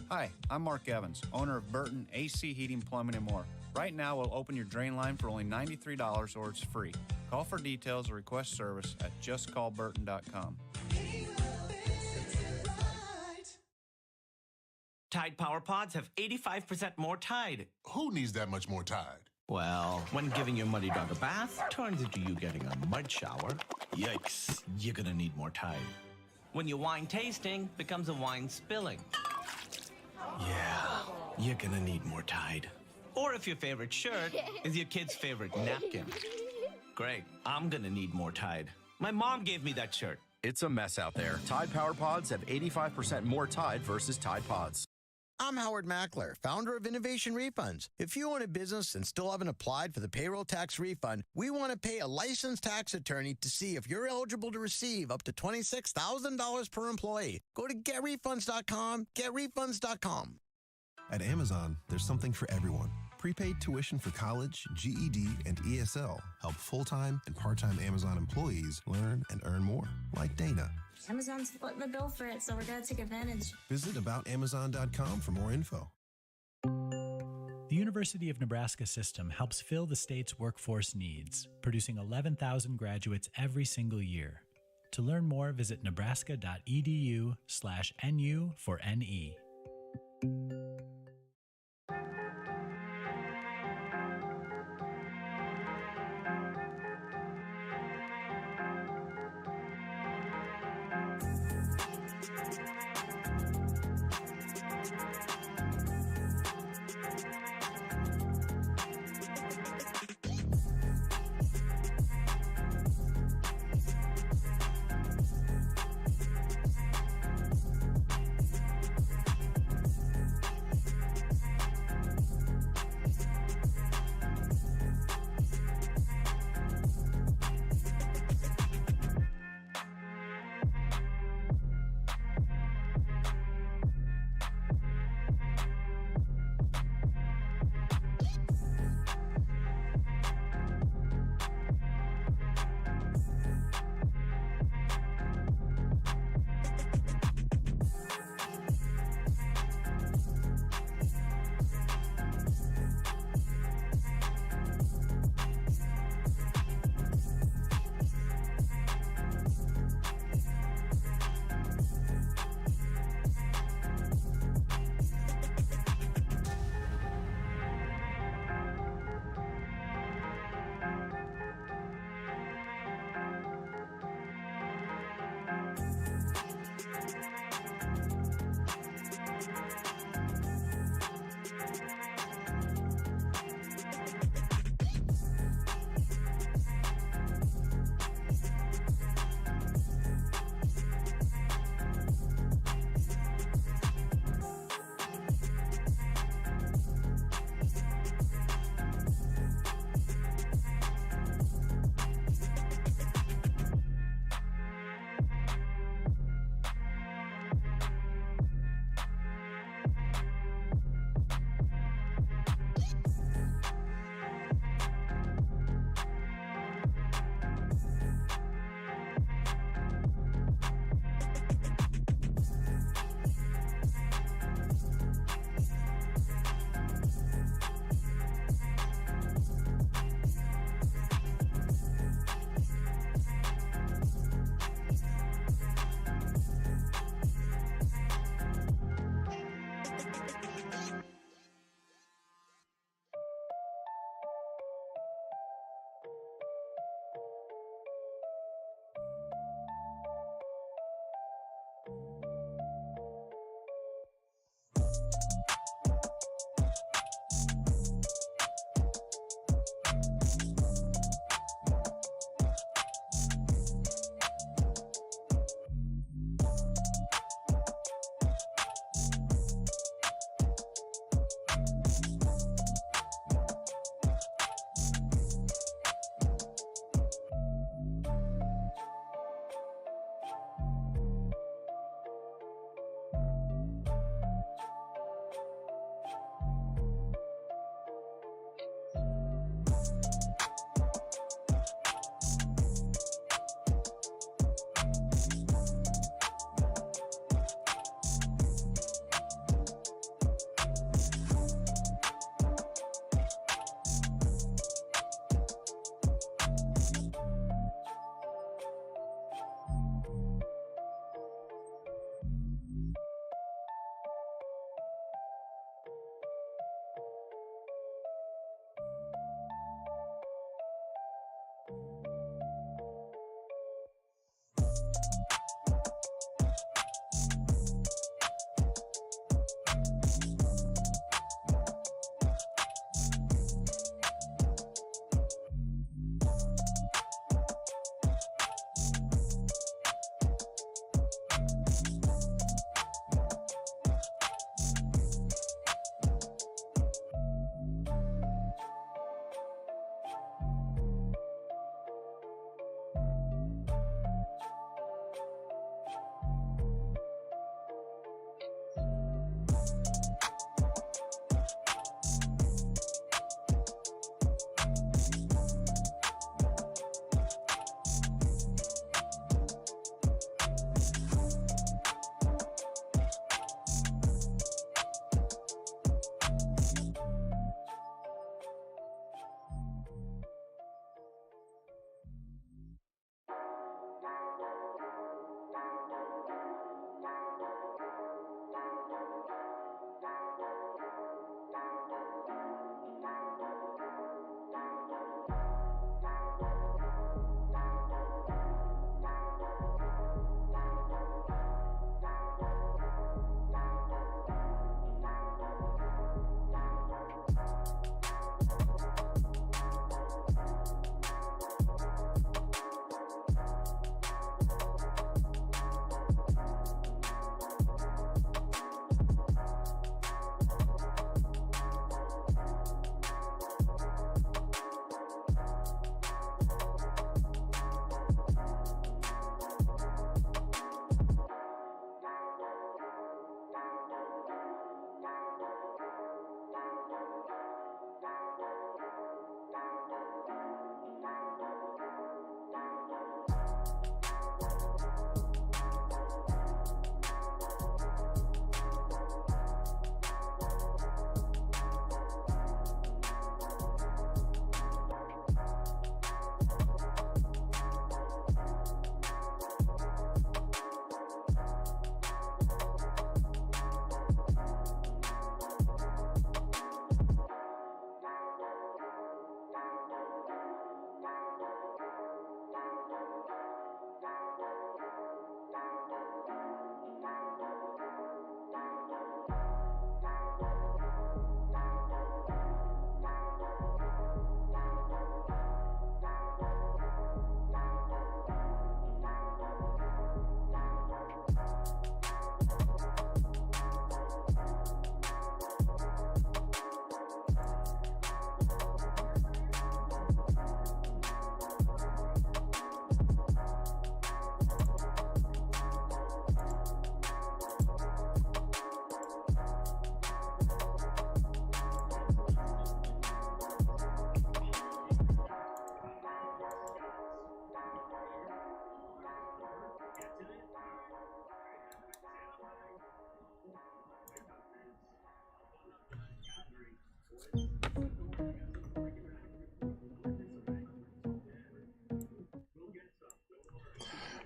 Hi, I'm Mark Evans, owner of Burton AC Heating, Plumbing, and More. Right now, we'll open your drain line for only $93 or it's free. Call for details or request service at justcallburton.com. Tide Power Pods have 85% more Tide. Who needs that much more Tide? Well, when giving your muddy dog a bath turns into you getting a mud shower. Yikes, you're gonna need more Tide. When your wine tasting becomes a wine spilling. Yeah, you're gonna need more Tide. Or if your favorite shirt is your kid's favorite napkin. Great, I'm gonna need more Tide. My mom gave me that shirt. It's a mess out there. Tide Power Pods have 85% more Tide versus Tide Pods. I'm Howard Mackler, founder of Innovation Refunds. If you own a business and still haven't applied for the payroll tax refund, we want to pay a licensed tax attorney to see if you're eligible to receive up to $26,000 per employee. Go to getrefunds.com, getrefunds.com. At Amazon, there's something for everyone. Prepaid tuition for college, GED, and ESL help full-time and part-time Amazon employees learn and earn more, like Dana. Amazon's footing the bill for it, so we're going to take advantage. Visit aboutamazon.com for more info. The University of Nebraska system helps fill the state's workforce needs, producing 11,000 graduates every single year. To learn more, visit nebraska.edu/NU for NE.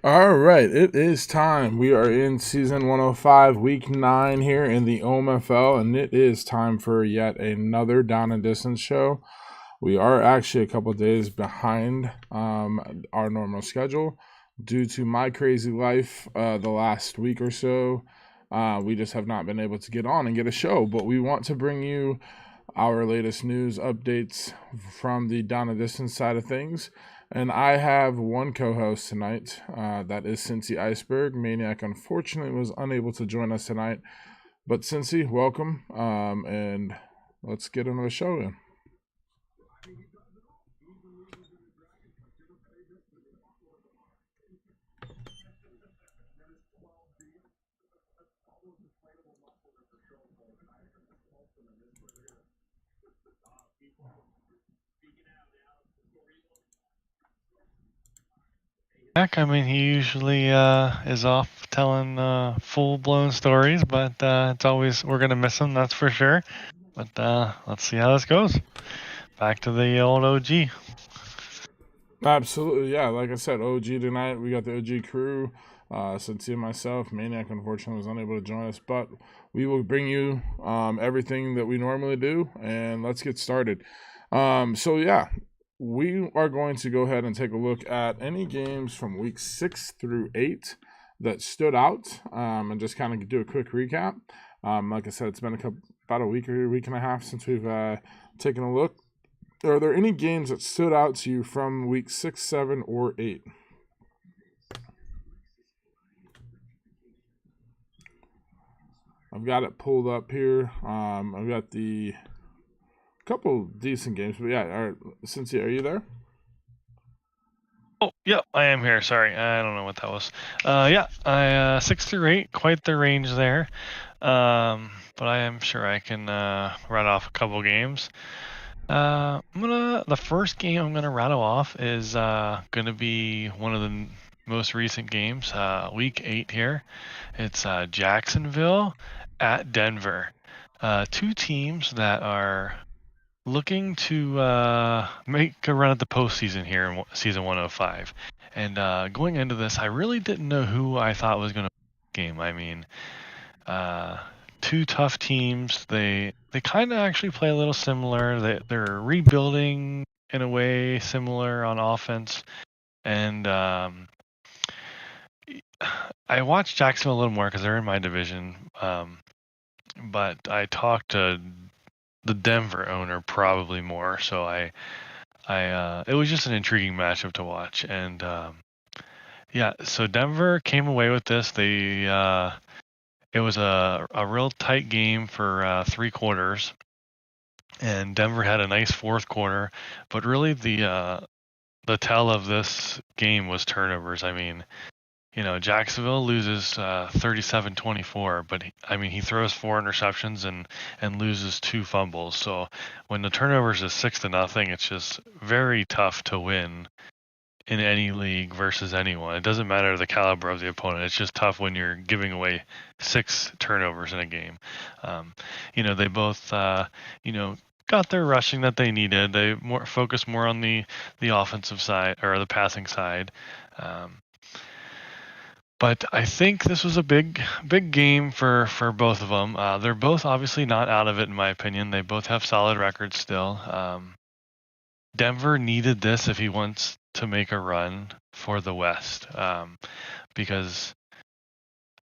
All right, it is time. We are in season 105, week 9 here in the OMFL, and it is time for yet another Down and Distance show. We are actually a couple days behind our normal schedule due to my crazy life the last week or so. We just have not been able to get on and get a show, but we want to bring you our latest news updates from the Down and Distance side of things. And I have one co-host tonight, that is Cincy Iceberg. Maniac, unfortunately, was unable to join us tonight. But Cincy, welcome, and let's get into the show then. I mean, he usually is off telling full-blown stories, but it's always we're gonna miss him, that's for sure. But let's see how this goes. Back to the old OG. Absolutely, yeah. Like I said, OG tonight. We got the OG crew. Cincy and myself. Maniac, unfortunately, was unable to join us, but we will bring you everything that we normally do, and let's get started. So yeah, we are going to go ahead and take a look at any games from week 6 through 8 that stood out, and just kind of do a quick recap. Like I said, it's been about a week or a week and a half since we've taken a look. Are there any games that stood out to you from week 6, 7, or 8? I've got it pulled up here. I've got the couple decent games, but yeah. All right, Cincy, are you there? Oh, yeah, I am here. Sorry, I don't know what that was. Yeah, I 6 through 8, quite the range there. But I am sure I can run off a couple games. The first game I'm gonna rattle off is gonna be one of the most recent games, week 8 here. It's Jacksonville at Denver. Two teams that are looking to make a run at the postseason here in season 105. And going into this, I really didn't know who I thought was gonna win the game. I mean, two tough teams. They kind of actually play a little similar. They're rebuilding in a way similar on offense. And I watched Jacksonville a little more because they're in my division. But I talked to the Denver owner probably more. So it was just an intriguing matchup to watch. And yeah, so Denver came away with this. It was a real tight game for 3 quarters, and Denver had a nice fourth quarter. But really, the tell of this game was turnovers. I mean, Jacksonville loses 37-24, but he throws 4 interceptions and loses 2 fumbles. So when the turnovers is 6-0, it's just very tough to win in any league versus anyone. It doesn't matter the caliber of the opponent. It's just tough when you're giving away 6 turnovers in a game. They both, got their rushing that they needed. They focused more on the offensive side or the passing side. But I think this was a big game for both of them. They're both obviously not out of it, in my opinion. They both have solid records still. Denver needed this if he wants to make a run for the West, because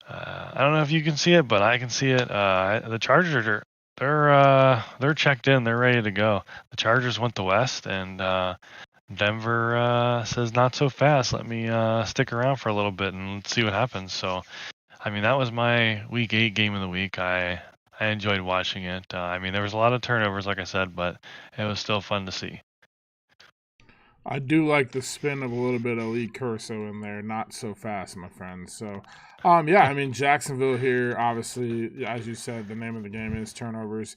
I don't know if you can see it, but I can see it. The Chargers they're checked in, they're ready to go. The Chargers want the West, and Denver says not so fast. Let me stick around for a little bit and let's see what happens. So, that was my week 8 game of the week. I enjoyed watching it. There was a lot of turnovers, like I said, but it was still fun to see. I do like the spin of a little bit of Lee Curso in there. Not so fast, my friend. So, Jacksonville here, obviously, as you said, the name of the game is turnovers.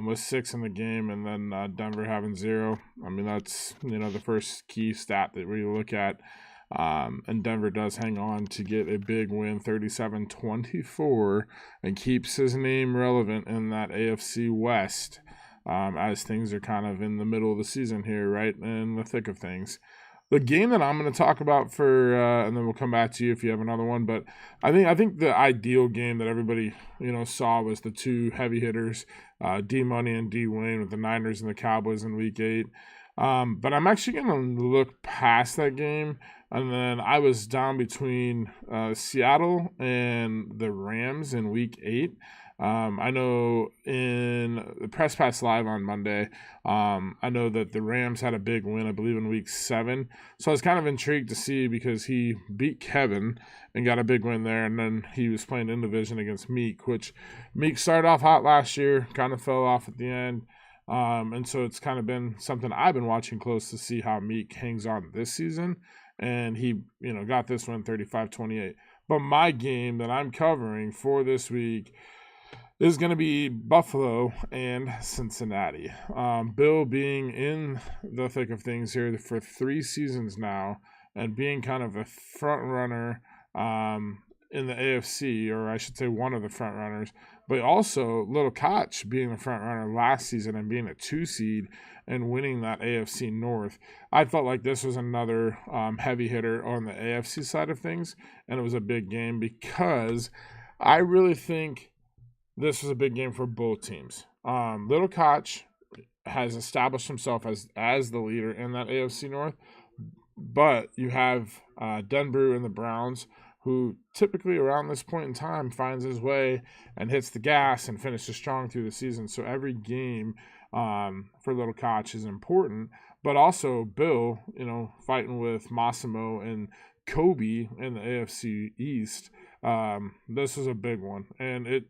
With 6 in the game, and then Denver having 0. That's the first key stat that we look at. And Denver does hang on to get a big win, 37-24, and keeps his name relevant in that AFC West. As things are kind of in the middle of the season here, right in the thick of things. The game that I'm going to talk about for, and then we'll come back to you if you have another one. But I think the ideal game that everybody saw was the two heavy hitters, D Money and D Wayne, with the Niners and the Cowboys in Week 8. But I'm actually going to look past that game, and then I was down between Seattle and the Rams in Week 8. I know in the Press Pass Live on Monday, I know that the Rams had a big win, I believe, in Week 7. So I was kind of intrigued to see, because he beat Kevin and got a big win there, and then he was playing in division against Meek, which Meek started off hot last year, kind of fell off at the end. And so it's kind of been something I've been watching close to see how Meek hangs on this season. And he, got this one 35-28. But my game that I'm covering for this week is going to be Buffalo and Cincinnati. Bill being in the thick of things here for 3 seasons now, and being kind of a front runner in the AFC, or I should say one of the front runners, but also Little Koch being the front runner last season and being a 2 seed and winning that AFC North. I felt like this was another heavy hitter on the AFC side of things, and it was a big game because I really think this was a big game for both teams. Little Koch has established himself as the leader in that AFC North, but you have Denver and the Browns, who typically around this point in time finds his way and hits the gas and finishes strong through the season. So every game for Little Koch is important, but also Bill, fighting with Massimo and Kobe in the AFC East. This was a big one, and it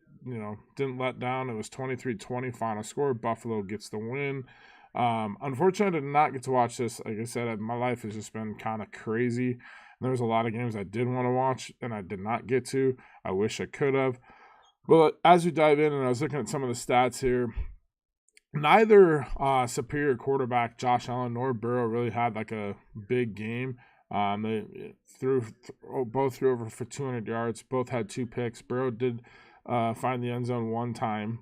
didn't let down. It was 23-20 final score. Buffalo gets the win. Unfortunately, I did not get to watch this. Like I said, my life has just been kind of crazy. There was a lot of games I did want to watch, and I did not get to. I wish I could have. Well, as we dive in, and I was looking at some of the stats here, neither superior quarterback, Josh Allen nor Burrow, really had like a big game. They both threw over for 200 yards. Both had 2 picks. Burrow did find the end zone 1 time.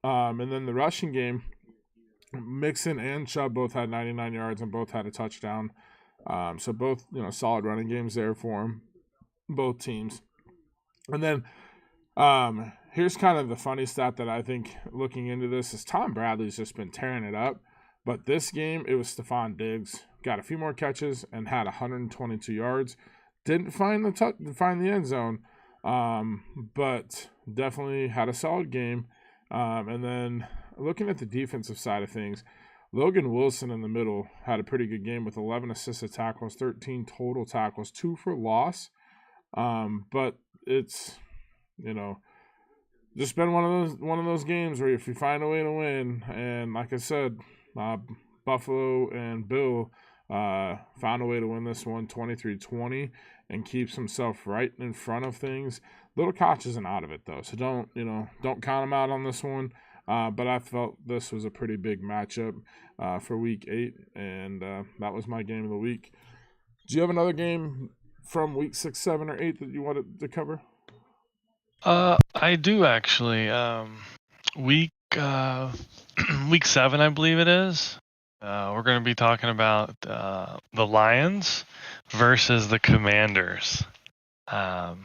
And then the rushing game, Mixon and Chubb both had 99 yards and both had a touchdown. So both, solid running games there for them, both teams. And then here's kind of the funny stat that I think looking into this is Tom Bradley's just been tearing it up. But this game, it was Stephon Diggs. Got a few more catches and had 122 yards. Didn't find the end zone, but definitely had a solid game. And then looking at the defensive side of things, Logan Wilson in the middle had a pretty good game with 11 assisted tackles, 13 total tackles, 2 for loss. But it's, just been one of those games where if you find a way to win, and like I said, Buffalo and Bill found a way to win this one 23-20 and keeps himself right in front of things. Little Koch isn't out of it though, so don't count him out on this one. But I felt this was a pretty big matchup for Week 8, and that was my game of the week. Do you have another game from Week 6, 7, or 8 that you wanted to cover? I do actually. Week 7, I believe it is. We're going to be talking about the Lions versus the Commanders. Now,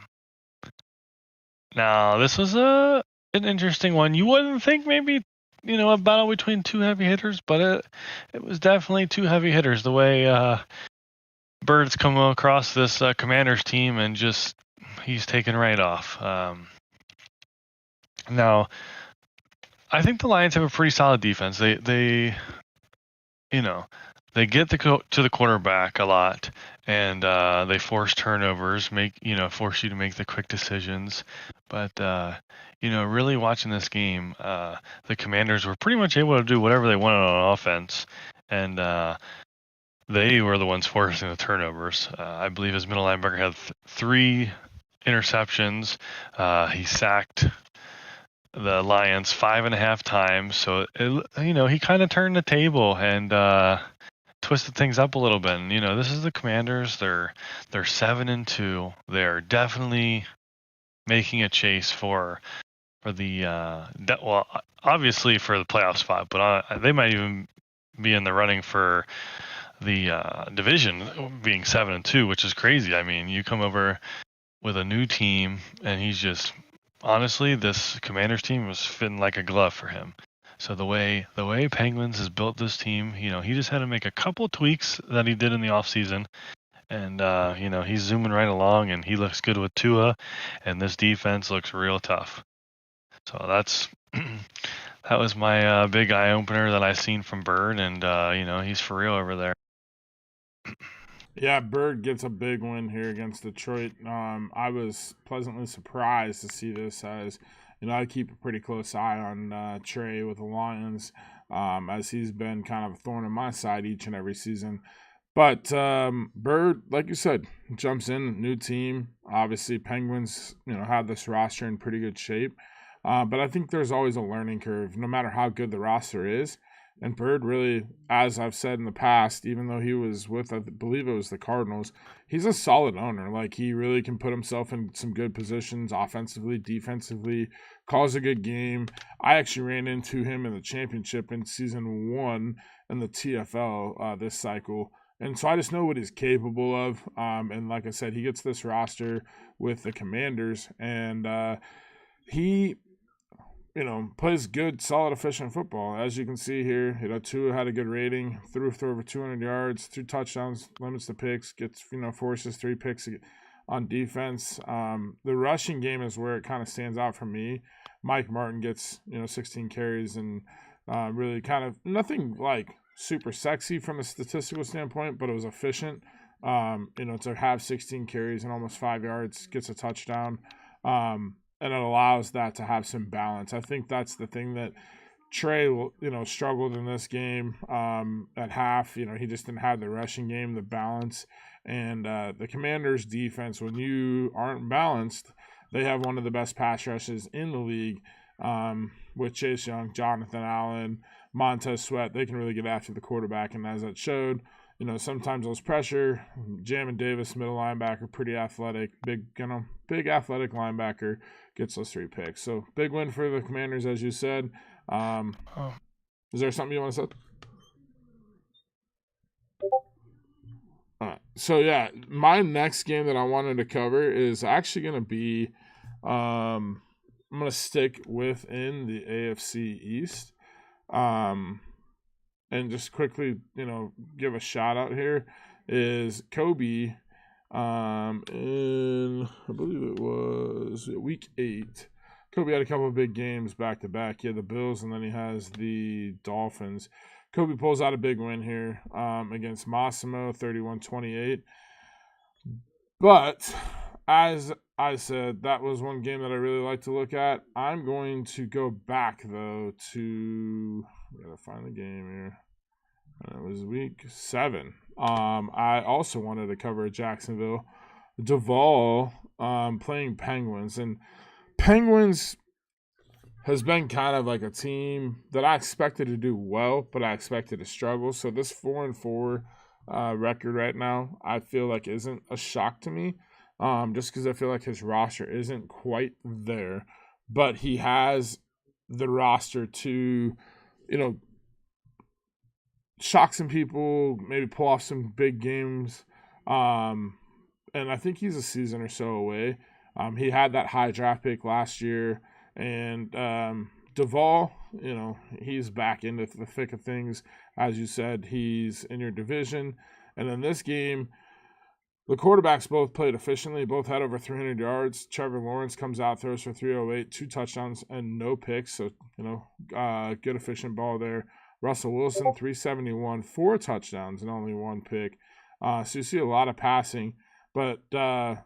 this was an interesting one. You wouldn't think maybe, a battle between 2 heavy hitters, but it was definitely 2 heavy hitters. The way Bird's come across this Commanders team and just he's taken right off. Now, I think the Lions have a pretty solid defense. They get to the quarterback a lot, and they force turnovers, force you to make the quick decisions. But really watching this game, the Commanders were pretty much able to do whatever they wanted on offense, and they were the ones forcing the turnovers. I believe his middle linebacker had 3 interceptions. He sacked the Lions 5.5 times. So, he kind of turned the table and twisted things up a little bit. And, this is the Commanders. They're 7-2. They're definitely making a chase for the obviously for the playoff spot, but they might even be in the running for division being 7-2, which is crazy. I mean, you come over with a new team, and he's just honestly, this Commanders team was fitting like a glove for him. So the way Penguins has built this team, he just had to make a couple tweaks that he did in the offseason. And, he's zooming right along, and he looks good with Tua, and this defense looks real tough. So that's that was my big eye opener that I seen from Bird, and he's for real over there. Yeah, Bird gets a big win here against Detroit. I was pleasantly surprised to see this, as I keep a pretty close eye on Trey with the Lions, as he's been kind of a thorn in my side each and every season. But Bird, like you said, jumps in, new team. Obviously, Penguins, have this roster in pretty good shape. But I think there's always a learning curve, no matter how good the roster is. And Bird really, as I've said in the past, even though he was with, I believe it was the Cardinals, he's a solid owner. Like, he really can put himself in some good positions offensively, defensively, calls a good game. I actually ran into him in the championship in season 1 in the TFL this cycle. And so I just know what he's capable of. And like I said, he gets this roster with the Commanders, and he plays good, solid, efficient football. As you can see here, Tua had a good rating, threw for over 200 yards, 2 touchdowns, limits the picks, gets, forces 3 picks on defense. The rushing game is where it kind of stands out for me. Mike Martin gets, 16 carries, and really kind of nothing like super sexy from a statistical standpoint, but it was efficient. To have 16 carries and almost 5 yards, gets a touchdown. And it allows that to have some balance. I think that's the thing that Trey, struggled in this game at half. He just didn't have the rushing game, the balance. And the Commanders' defense, when you aren't balanced, they have one of the best pass rushes in the league with Chase Young, Jonathan Allen, Montez Sweat. They can really get after the quarterback. And as it showed, sometimes those pressure. Jamin Davis, middle linebacker, pretty athletic, big athletic linebacker, gets those 3 picks. So big win for the Commanders, as you said. Is there something you want to say? All right. So yeah, my next game that I wanted to cover is actually going to be, I'm going to stick within the AFC East. And just quickly, give a shout out here is Kobe. In I believe it was week 8. Kobe had a couple of big games back to back. He had the Bills, and then he has the Dolphins. Kobe pulls out a big win here against Massimo, 31-28. But as I said, that was one game that I really like to look at. I'm going to go back though to gotta find the game here. It was week 7. I also wanted to cover Jacksonville. Duvall playing Penguins. And Penguins has been kind of like a team that I expected to do well, but I expected to struggle. So this 4-4 record right now, I feel like isn't a shock to me, just because I feel like his roster isn't quite there. But he has the roster to, shock some people, maybe pull off some big games. And I think he's a season or so away. He had that high draft pick last year. And Duvall, he's back into the thick of things. As you said, he's in your division. And in this game, the quarterbacks both played efficiently, both had over 300 yards. Trevor Lawrence comes out, throws for 308, 2 touchdowns, and no picks. So, good efficient ball there. Russell Wilson, 371, 4 touchdowns and only 1 pick. So you see a lot of passing. But the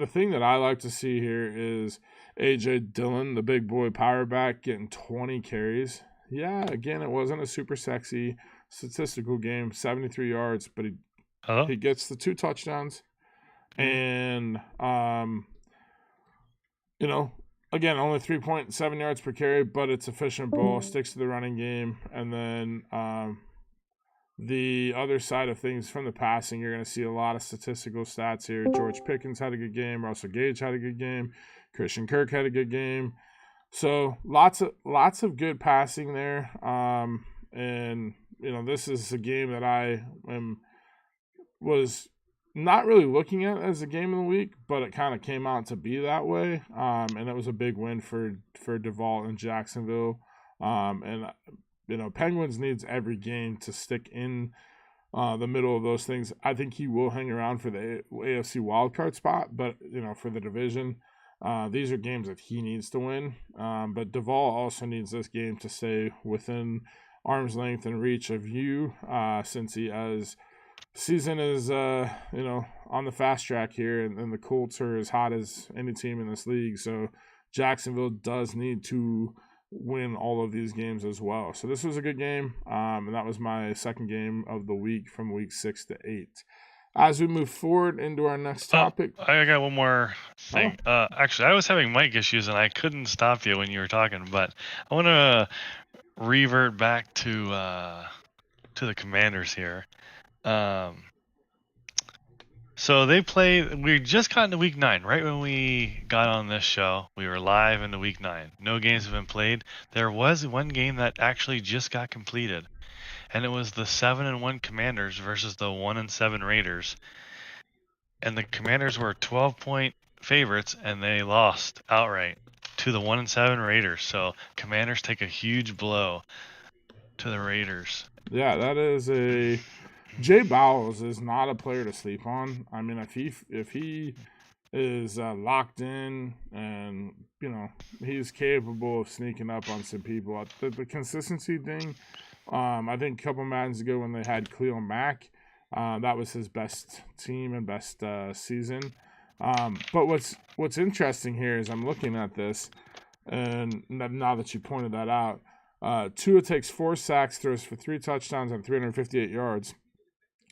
thing that I like to see here is A.J. Dillon, the big boy power back, getting 20 carries. Yeah, again, it wasn't a super sexy statistical game, 73 yards, but he gets the 2 touchdowns. And, again, only 3.7 yards per carry, but it's efficient ball, sticks to the running game. And then the other side of things from the passing, you're going to see a lot of statistical stats here. George Pickens had a good game. Russell Gage had a good game. Christian Kirk had a good game. So lots of good passing there. And, this is a game that I am was not really looking at it as a game of the week, but it kind of came out to be that way. And it was a big win for Duvall and Jacksonville. And Penguins needs every game to stick in the middle of those things. I think he will hang around for the AFC wildcard spot, but for the division, these are games that he needs to win. But Duvall also needs this game to stay within arm's length and reach of you, since he has season is on the fast track here, and the Colts are as hot as any team in this league. So Jacksonville does need to win all of these games as well. So this was a good game, and that was my second game of the week from week 6 to 8. As we move forward into our next topic, I got one more thing. Actually, I was having mic issues and I couldn't stop you when you were talking, but I want to revert back to the Commanders here. So they played. We just got into week 9, right when we got on this show. We were live into week 9. No games have been played. There was one game that actually just got completed, and it was the 7-1 Commanders versus the 1-7 Raiders. And the Commanders were 12-point favorites, and they lost outright to the 1-7 Raiders. So Commanders take a huge blow to the Raiders. Yeah, that is a. Jay Bowles is not a player to sleep on. I mean, if he is locked in, and he's capable of sneaking up on some people. The consistency thing. I think a couple Maddens ago when they had Khalil Mack, that was his best team and best season. But what's interesting here is I'm looking at this, and now that you pointed that out, Tua takes 4 sacks, throws for 3 touchdowns and 358 yards,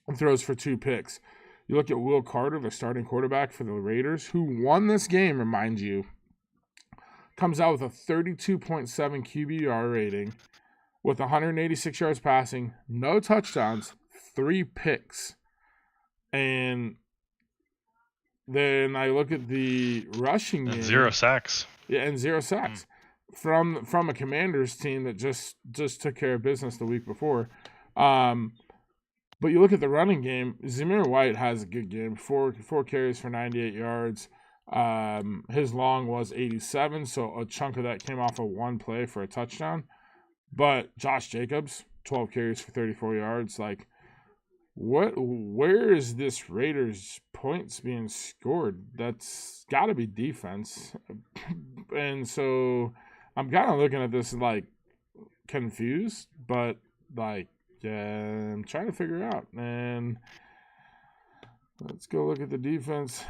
and throws for 2 picks. You look at Will Carter, the starting quarterback for the Raiders, who won this game, remind you, comes out with a 32.7 QBR rating with 186 yards passing, no touchdowns, 3 picks. And then I look at the rushing game. 0 sacks. Yeah, and 0 sacks. From a Commanders team that just took care of business the week before. But you look at the running game, Zamir White has a good game. 4 carries for 98 yards. His long was 87, so a chunk of that came off of 1 play for a touchdown. But Josh Jacobs, 12 carries for 34 yards. Like, where is this Raiders points being scored? That's got to be defense. And so I'm kind of looking at this like confused, but like, I'm trying to figure out. And let's go look at the defense.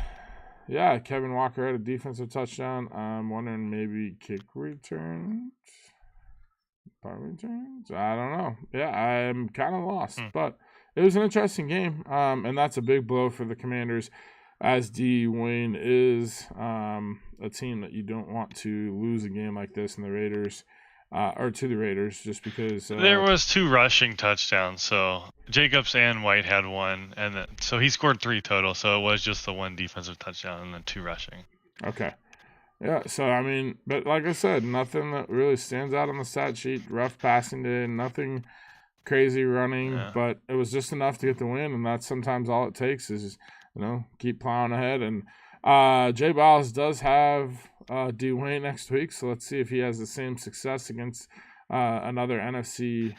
Yeah, Kevin Walker had a defensive touchdown. I'm wondering maybe kick returns. Punt returns? I don't know. Yeah, I'm kind of lost. But it was an interesting game. And that's a big blow for the Commanders, as Dwayne is a team that you don't want to lose a game like this in the Raiders. Or to the Raiders, just because there was 2 rushing touchdowns. So Jacobs and White had 1, and so he scored 3 total. So it was just the 1 defensive touchdown and then 2 rushing. Okay, yeah. So I mean, but like I said, nothing that really stands out on the stat sheet. Rough passing day, nothing crazy running, but it was just enough to get the win, and that's sometimes all it takes is keep plowing ahead. And Jay Bowles does have Dwayne next week, so let's see if he has the same success against another NFC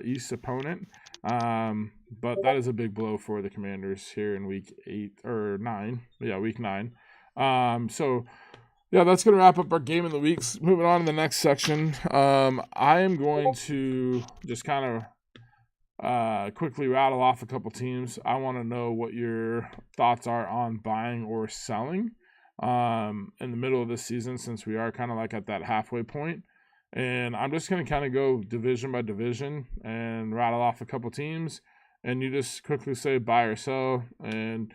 East opponent. But that is a big blow for the Commanders here in week 8 or 9. Yeah, week 9. So yeah, that's going to wrap up our game of the weeks. Moving on to the next section. I am going to just kind of quickly rattle off a couple teams. I want to know what your thoughts are on buying or selling in the middle of this season, since we are kind of like at that halfway point. And I'm just going to kind of go division by division and rattle off a couple teams, and you just quickly say buy or sell, and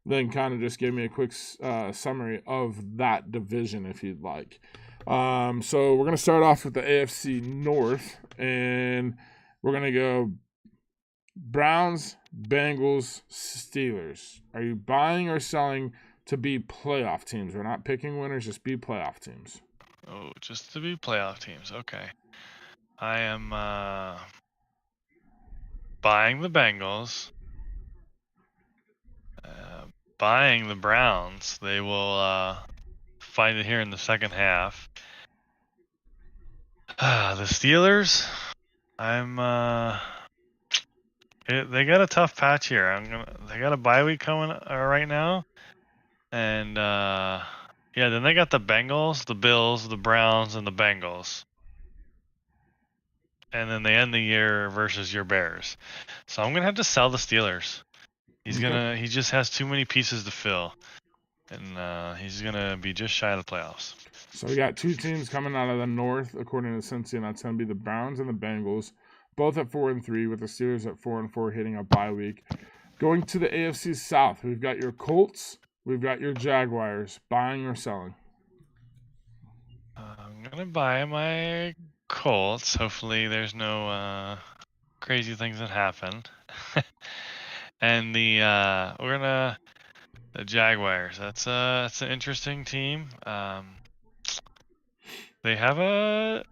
then kind of just give me a quick summary of that division if you'd like. So we're going to start off with the AFC North, and we're going to go Browns, Bengals, Steelers. Are you buying or selling to be playoff teams? We're not picking winners, just be playoff teams. Oh, just to be playoff teams. Okay. I am buying the Bengals. buying the Browns. They will find it here in the second half. The Steelers, they got a tough patch here. They got a bye week coming right now, and then they got the Bengals, the Bills, the Browns, and the Bengals, and then they end the year versus your Bears. So I'm gonna have to sell the Steelers. He just has too many pieces to fill, and he's gonna be just shy of the playoffs. So we got two teams coming out of the North, according to Cincy, and that's going to be the Browns and the Bengals, both at 4-3, with the Steelers at 4-4, hitting a bye week. Going to the AFC South, we've got your Colts, we've got your Jaguars. Buying or selling? I'm gonna buy my Colts. Hopefully, there's no crazy things that happen. And the Jaguars. That's an interesting team. They've had a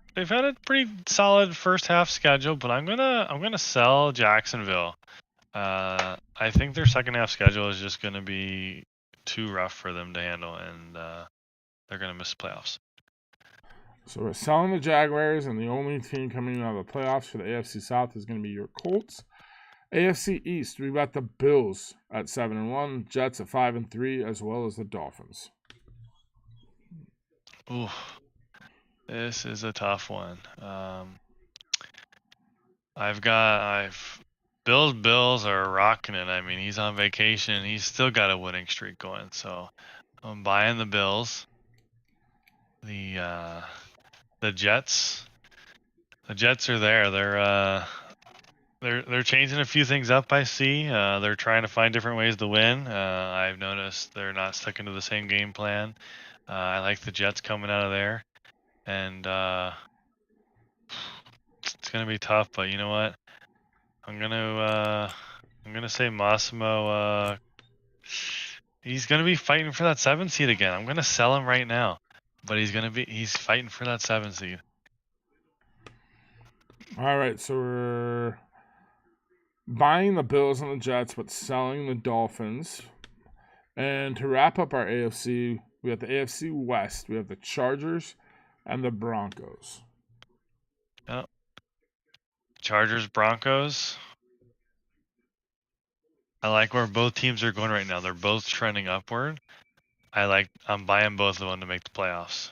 pretty solid first half schedule, but I'm gonna sell Jacksonville. I think their second half schedule is just gonna be too rough for them to handle, and they're gonna miss the playoffs. So we're selling the Jaguars, and the only team coming out of the playoffs for the AFC South is going to be your Colts. AFC East, we've got the Bills at 7-1, Jets at 5-3, as well as the Dolphins. Ooh, this is a tough one. Bills are rocking it. I mean, he's on vacation. He's still got a winning streak going, so I'm buying the Bills. The Jets. The Jets are there. They're changing a few things up. I see. They're trying to find different ways to win. I've noticed they're not sticking to the same game plan. I like the Jets coming out of there, and it's gonna be tough. But you know what? I'm gonna say Massimo. He's gonna be fighting for that 7 seed again. I'm gonna sell him right now, but he's fighting for that 7 seed. All right, so we're buying the Bills and the Jets, but selling the Dolphins. And to wrap up our AFC, we have the AFC West. We have the Chargers and the Broncos. Yep. Chargers, Broncos. I like where both teams are going right now. They're both trending upward. I'm buying both of them to make the playoffs.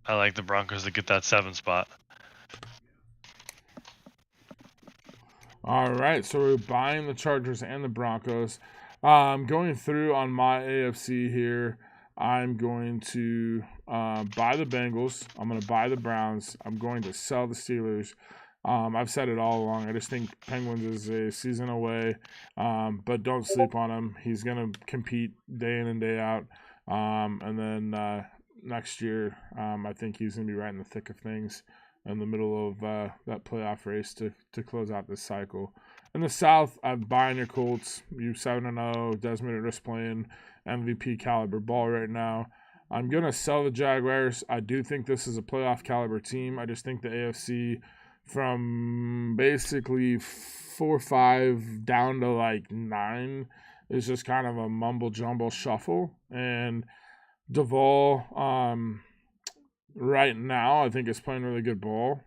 I like the Broncos to get that 7 spot. All right, so we're buying the Chargers and the Broncos. Going through on my AFC here, I'm going to buy the Bengals. I'm going to buy the Browns. I'm going to sell the Steelers. I've said it all along. I just think Penguins is a season away, but don't sleep on him. He's going to compete day in and day out. And then next year, I think he's going to be right in the thick of things in the middle of that playoff race to close out this cycle. In the South, I'm buying your Colts. You 7-0. Desmond Ritter playing MVP caliber ball right now. I'm going to sell the Jaguars. I do think this is a playoff caliber team. I just think the AFC from basically 4-5 down to like 9 is just kind of a mumble jumble shuffle. And Duvall, right now, I think is playing really good ball.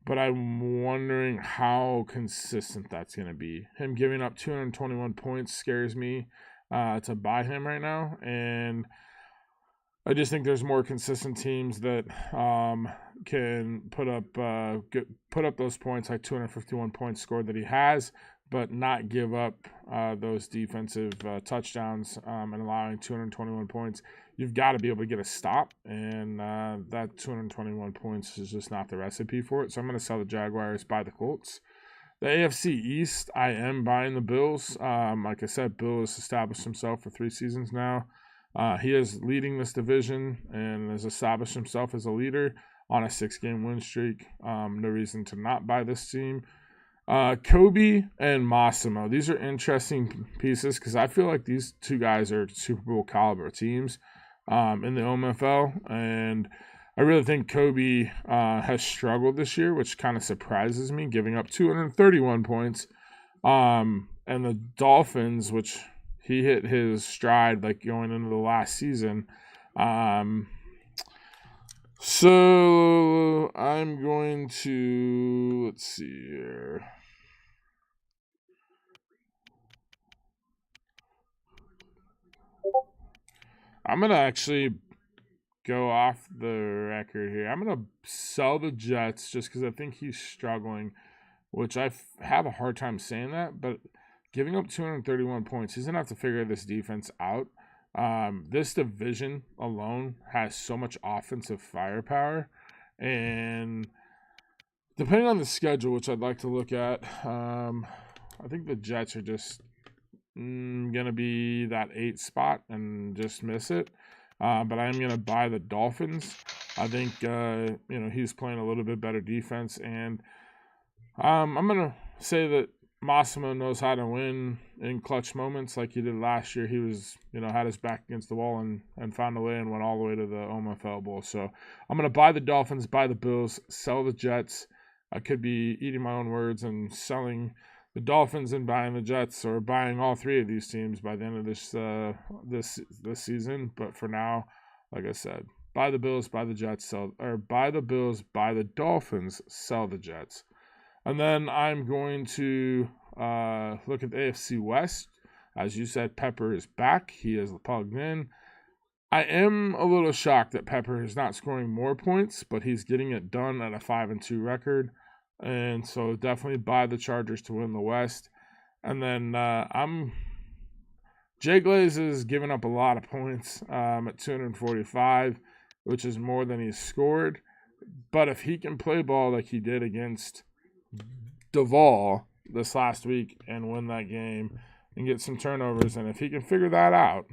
But I'm wondering how consistent that's going to be. Him giving up 221 points scares me to buy him right now. And I just think there's more consistent teams that can put up those points, like 251 points scored that he has, but not give up those defensive touchdowns and allowing 221 points. You've got to be able to get a stop, and that 221 points is just not the recipe for it. So I'm going to sell the Jaguars, buy the Colts. The AFC East, I am buying the Bills. Like I said, Bill has established himself for 3 seasons now. He is leading this division and has established himself as a leader on a 6-game win streak. No reason to not buy this team. Kobe and Massimo. These are interesting pieces because I feel like these two guys are Super Bowl caliber teams in the OMFL. And I really think Kobe has struggled this year, which kind of surprises me, giving up 231 points. And the Dolphins, which he hit his stride like going into the last season. So I'm going to, let's see here. I'm going to actually go off the record here. I'm going to sell the Jets just because I think he's struggling, which I have a hard time saying that, but giving up 231 points, he's going to have to figure this defense out. This division alone has so much offensive firepower, and depending on the schedule, which I'd like to look at, I think the Jets are just going to be that 8 spot and just miss it. But I am going to buy the Dolphins. I think, he's playing a little bit better defense. And I'm going to say that Massimo knows how to win in clutch moments like he did last year. He was, had his back against the wall and found a way and went all the way to the OMFL Bowl. So I'm going to buy the Dolphins, buy the Bills, sell the Jets. I could be eating my own words and selling the Dolphins and buying the Jets, or buying all 3 of these teams by the end of this season. But for now, like I said, buy the Bills, buy the Jets, buy the Bills, buy the Dolphins, sell the Jets. And then I'm going to look at the AFC West. As you said, Pepper is back. He is plugged in. I am a little shocked that Pepper is not scoring more points, but he's getting it done at a 5-2 record. And so definitely buy the Chargers to win the West. And then Jay Glaze is giving up a lot of points at 245, which is more than he's scored. But if he can play ball like he did against Duvall this last week and win that game and get some turnovers, and if he can figure that out,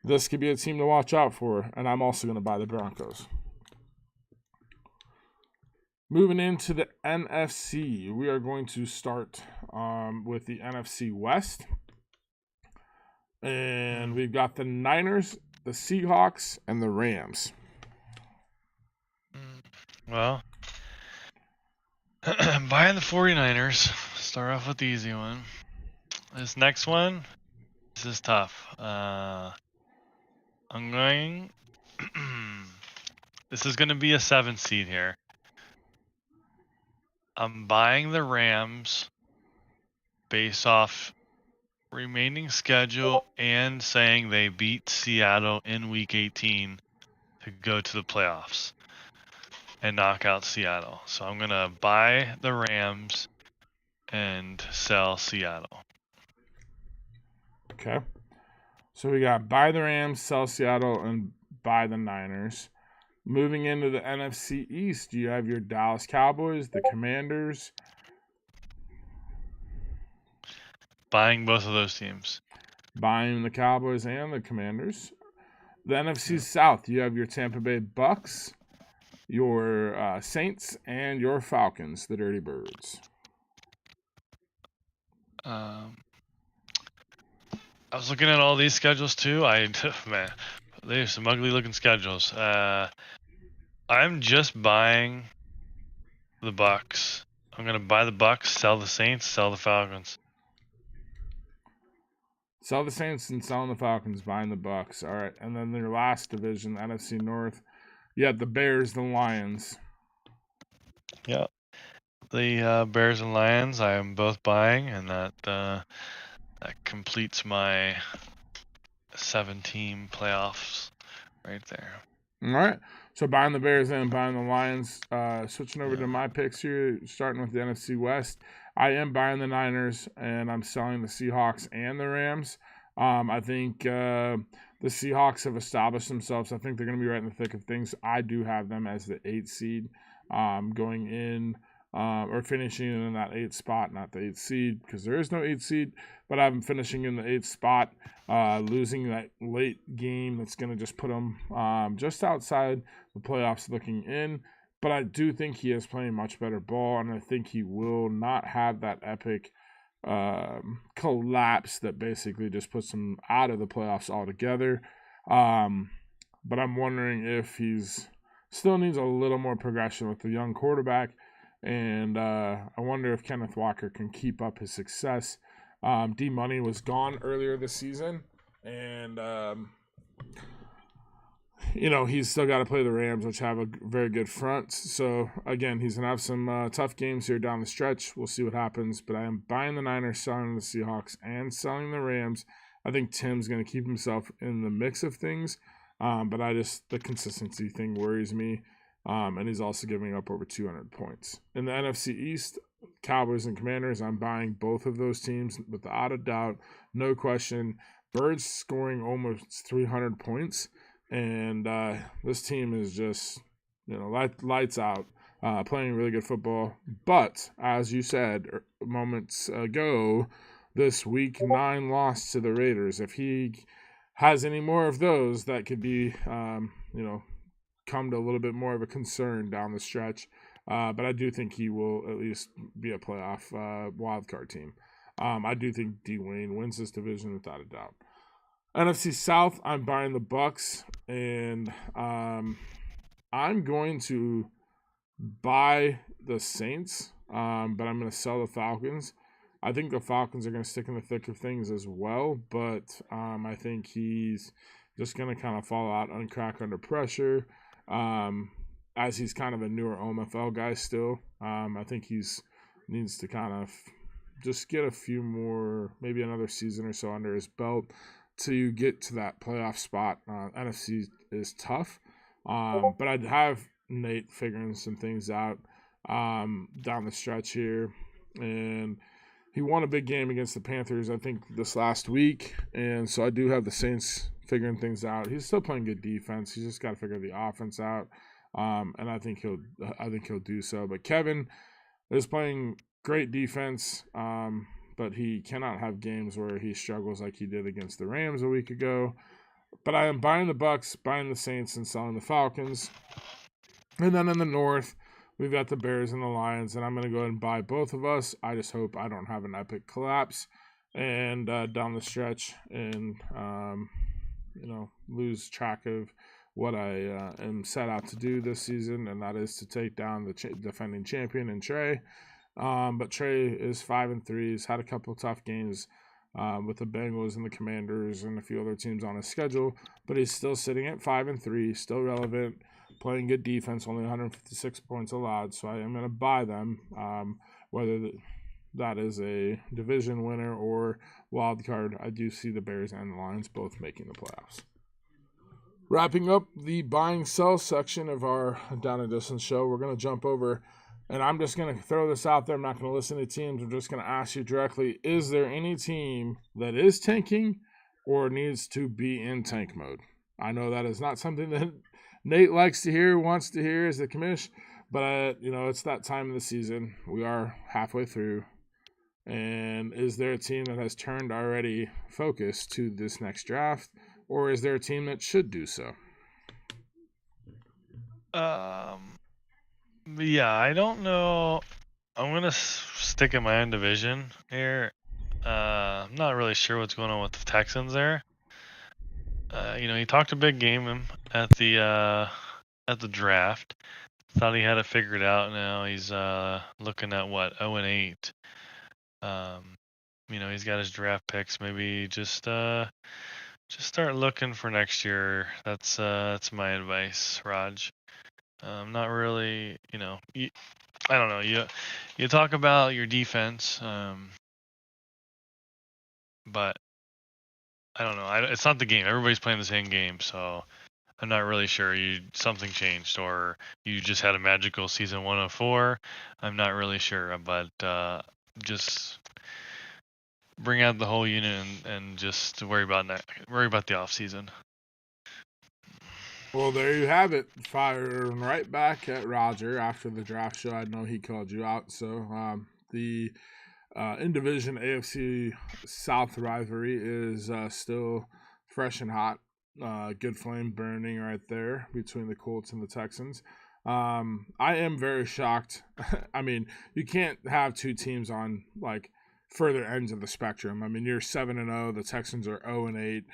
this could be a team to watch out for. And I'm also going to buy the Broncos. Moving into the NFC, we are going to start with the NFC West. And we've got the Niners, the Seahawks, and the Rams. Well, I'm buying the 49ers. Start off with the easy one. This next one, this is tough. I'm going... This is going to be a 7 seed here. I'm buying the Rams based off remaining schedule and saying they beat Seattle in Week 18 to go to the playoffs and knock out Seattle. So I'm going to buy the Rams and sell Seattle. Okay. So we got buy the Rams, sell Seattle, and buy the Niners. Moving into the NFC East, you have your Dallas Cowboys, the Commanders. Buying both of those teams. Buying the Cowboys and the Commanders. The NFC South, you have your Tampa Bay Bucks, your Saints, and your Falcons, the Dirty Birds. I was looking at all these schedules too. Man, there's some ugly looking schedules. I'm just buying the Bucks. I'm gonna buy the Bucks, sell the Saints, sell the Falcons. Sell the Saints and selling the Falcons, buying the Bucks. All right, and then their last division, NFC North, you have the Bears, the Lions. Yeah, the Bears and Lions. I am both buying, and that completes my 7-team playoffs right there. All right. So buying the Bears and buying the Lions. Switching over to my picks here, starting with the NFC West. I am buying the Niners, and I'm selling the Seahawks and the Rams. I think the Seahawks have established themselves. I think they're going to be right in the thick of things. I do have them as the 8th seed going in or finishing in that 8th spot, not the 8th seed, because there is no 8th seed, but I'm finishing in the 8th spot, losing that late game that's going to just put them just outside the playoffs looking in. But I do think he is playing much better ball, and I think he will not have that epic collapse that basically just puts him out of the playoffs altogether. But I'm wondering if he's still needs a little more progression with the young quarterback. And I wonder if Kenneth Walker can keep up his success. D Money was gone earlier this season, and he's still got to play the Rams, which have a very good front. So again, he's gonna have some tough games here down the stretch. We'll see what happens, but I am buying the Niners, selling the Seahawks, and selling the Rams. I think Tim's gonna keep himself in the mix of things, but the consistency thing worries me. And he's also giving up over 200 points. In the NFC East, Cowboys and Commanders, I'm buying both of those teams without a doubt, no question. Birds scoring almost 300 points, and this team is just, lights out, playing really good football. But, as you said moments ago, this Week 9 loss to the Raiders, if he has any more of those, that could be, come to a little bit more of a concern down the stretch. But I do think he will at least be a playoff wildcard team. I do think Dwayne wins this division without a doubt. NFC South, I'm buying the Bucks, and I'm going to buy the Saints, but I'm going to sell the Falcons. I think the Falcons are going to stick in the thick of things as well, but I think he's just going to kind of fall out and crack under pressure. As he's kind of a newer OMFL guy still, I think needs to kind of just get a few more, maybe another season or so under his belt to get to that playoff spot. NFC is tough, but I'd have Nate figuring some things out down the stretch here, and he won a big game against the Panthers, I think, this last week, and so I do have the Saints figuring things out. He's still playing good defense. He's just got to figure the offense out, and I think he'll do so. But Kevin is playing great defense, but he cannot have games where he struggles like he did against the Rams a week ago. But I am buying the Bucks, buying the Saints, and selling the Falcons. And then in the North, we've got the Bears and the Lions, and I'm going to go ahead and buy both of us. I just hope I don't have an epic collapse and down the stretch and lose track of what I am set out to do this season, and that is to take down the defending champion in Trey. But Trey is 5-3. He's had a couple tough games with the Bengals and the Commanders and a few other teams on his schedule, but he's still sitting at 5-3, still relevant, playing good defense, only 156 points allowed. So I am going to buy them, whether that is a division winner or wild card. I do see the Bears and the Lions both making the playoffs. Wrapping up the buying sell section of our Down and Distance show, we're going to jump over, and I'm just going to throw this out there. I'm not going to listen to teams. I'm just going to ask you directly, is there any team that is tanking or needs to be in tank mode? I know that is not something that Nate likes to hear, wants to hear as the commish, but it's that time of the season. We are halfway through, and is there a team that has turned already focus to this next draft, or is there a team that should do so? Yeah, I don't know. I'm gonna stick in my own division here. I'm not really sure what's going on with the Texans there. He talked a big game at the draft. Thought he had it figured out. Now he's looking at 0-8. He's got his draft picks. Maybe just start looking for next year. That's my advice, Raj. Not really. I don't know. You talk about your defense, but I don't know. It's not the game. Everybody's playing the same game, so I'm not really sure. Something changed, or you just had a magical season 104. I'm not really sure, but just bring out the whole unit and just worry about the off season. Well, there you have it. Firing right back at Roger after the draft show. I know he called you out. So the in-division AFC South rivalry is still fresh and hot. Good flame burning right there between the Colts and the Texans. I am very shocked. I mean, you can't have two teams on further ends of the spectrum. I mean, you're 7-0. The Texans are 0-8.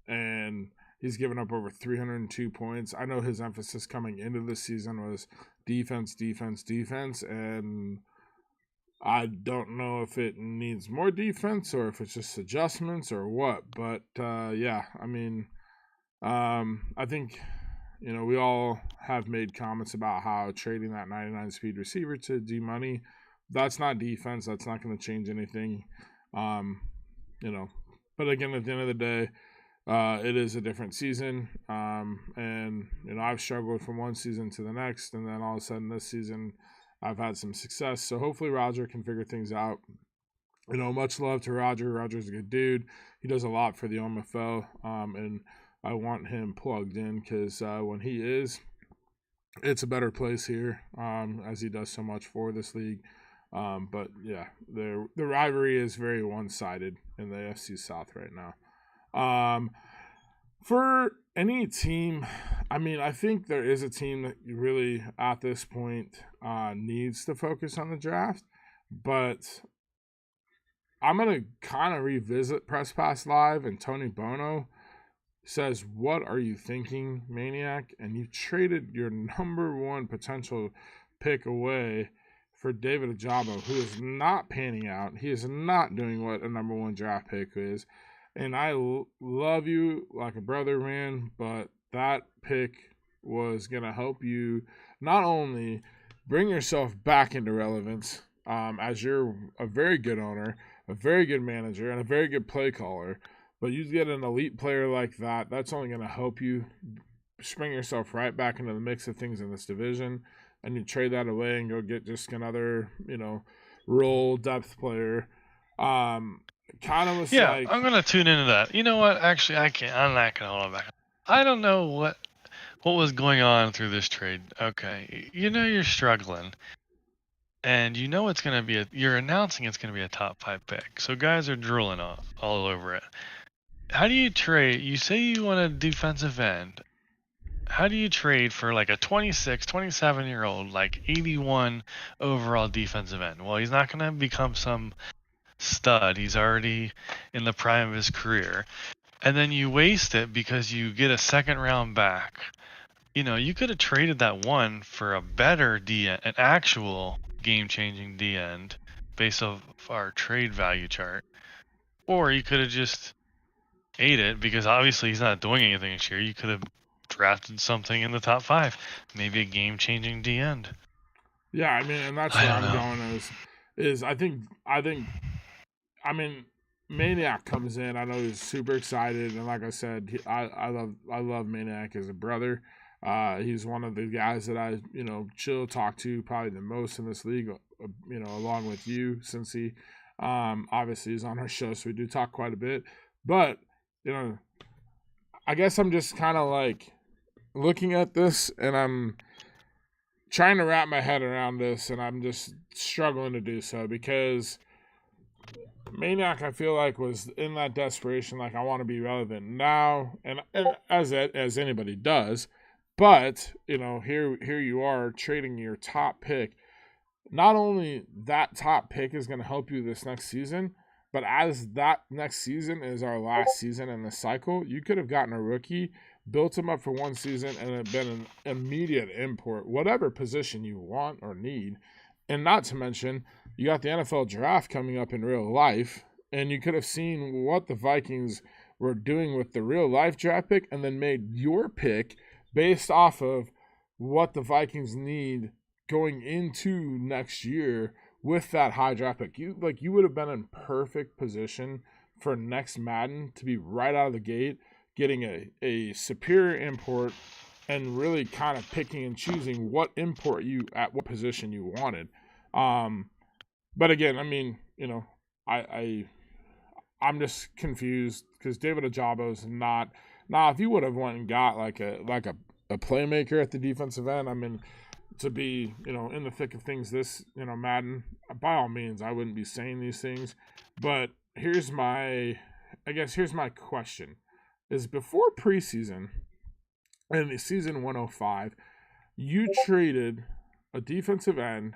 And he's given up over 302 points. I know his emphasis coming into this season was defense, and I don't know if it needs more defense or if it's just adjustments or what. But, yeah, I mean, I think, we all have made comments about how trading that 99 speed receiver to D-Money, that's not defense. That's not going to change anything. But again, at the end of the day, it is a different season. And, I've struggled from one season to the next. And then all of a sudden this season, I've had some success. So hopefully Roger can figure things out. Much love to Roger. Roger's a good dude. He does a lot for the OMFL. And I want him plugged in because when he is, it's a better place here, as he does so much for this league. But yeah, the rivalry is very one-sided in the AFC South right now. For any team, I mean, I think there is a team that really, at this point, needs to focus on the draft. But I'm going to kind of revisit Press Pass Live, and Tony Bono says, "What are you thinking, Maniac?" And you traded your number one potential pick away for David Ajabo, who is not panning out. He is not doing what a number one draft pick is. And I love you like a brother, man, but that pick was going to help you not only bring yourself back into relevance, as you're a very good owner, a very good manager, and a very good play caller, but you get an elite player like that, that's only going to help you bring yourself right back into the mix of things in this division. And you trade that away and go get just another, role depth player. Kind of was like, I'm gonna tune into that. You know what? Actually, I can't. I'm not gonna hold on back. I don't know what was going on through this trade. Okay, you're struggling, and it's gonna be you're announcing it's gonna be a top 5 pick. So guys are drooling all over it. How do you trade? You say you want a defensive end. How do you trade for like a 26, 27-year-old, like 81 overall defensive end? Well, he's not going to become some stud. He's already in the prime of his career. And then you waste it because you get a second round back. You could have traded that one for a better D end, an actual game-changing D end based off our trade value chart. Or you could have just ate it because obviously he's not doing anything this year. You could have drafted something in the top 5, maybe a game-changing D end. Yeah, I mean, and that's where I'm going is I think Maniac comes in. I know he's super excited, and like I said, I love Maniac as a brother. He's one of the guys that I chill talk to probably the most in this league. Along with you, since he obviously is on our show, so we do talk quite a bit. But I guess I'm just kind of like looking at this, and I'm trying to wrap my head around this, and I'm just struggling to do so because Maniac, I feel like, was in that desperation, like, I want to be relevant now, and as anybody does. But here you are trading your top pick. Not only that top pick is going to help you this next season, but as that next season is our last season in the cycle, you could have gotten a rookie, built him up for one season, and it been an immediate import, whatever position you want or need. And not to mention, you got the NFL draft coming up in real life, and you could have seen what the Vikings were doing with the real life draft pick and then made your pick based off of what the Vikings need going into next year with that high draft pick. You would have been in perfect position for next Madden to be right out of the gate, getting a superior import and really kind of picking and choosing what import you at what position you wanted. But again, I mean, I'm just confused because David Ajabo's not. Now, if you would have went and got like a playmaker at the defensive end, I mean, to be, in the thick of things this, Madden, by all means, I wouldn't be saying these things. But here's my question. Is before preseason and the season 105, you traded a defensive end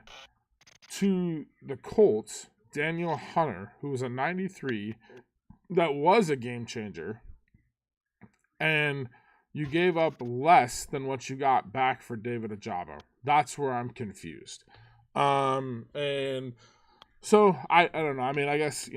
to the Colts, Daniel Hunter, who was a 93, that was a game changer, and you gave up less than what you got back for David Ajabo. That's where I'm confused. And So I don't know. I mean, I guess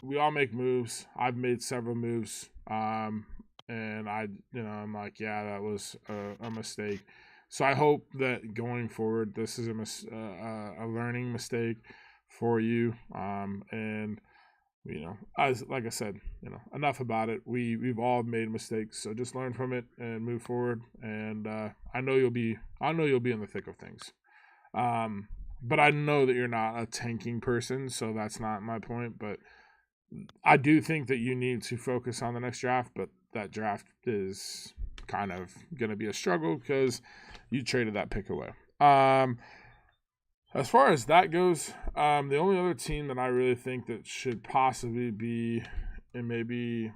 we all make moves. I've made several moves, and I'm like, yeah, that was a mistake. So I hope that going forward, this is a learning mistake for you. And as like I said, enough about it. We've all made mistakes, so just learn from it and move forward. And I know you'll be in the thick of things. But I know that you're not a tanking person, so that's not my point. But I do think that you need to focus on the next draft, but that draft is kind of going to be a struggle because you traded that pick away. As far as that goes, the only other team that I really think that should possibly be and maybe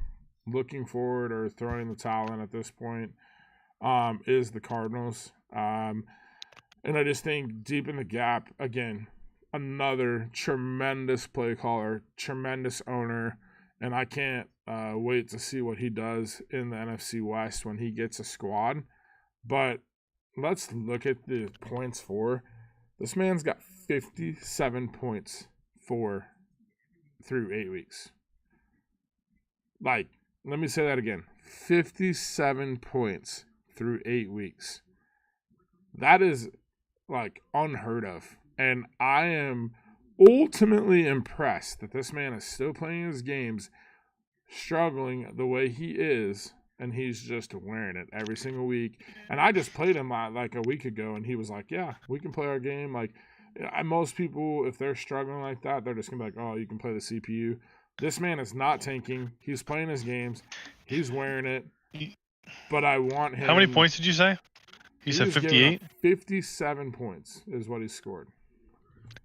looking forward or throwing the towel in at this point is the Cardinals. And I just think deep in the gap, again, another tremendous play caller, tremendous owner, and I can't wait to see what he does in the NFC West when he gets a squad. But let's look at the points for. This man's got 57 points through 8 weeks. Like, let me say that again. 57 points through 8 weeks. That is like unheard of. And I am ultimately impressed that this man is still playing his games, struggling the way he is, and he's just wearing it every single week. And I just played him like a week ago, and he was like, yeah, we can play our game. Like, most people, if they're struggling like that, they're just going to be like, oh, you can play the CPU. This man is not tanking. He's playing his games. He's wearing it. But I want him. How many points did you say? You said 58? 57 points is what he scored.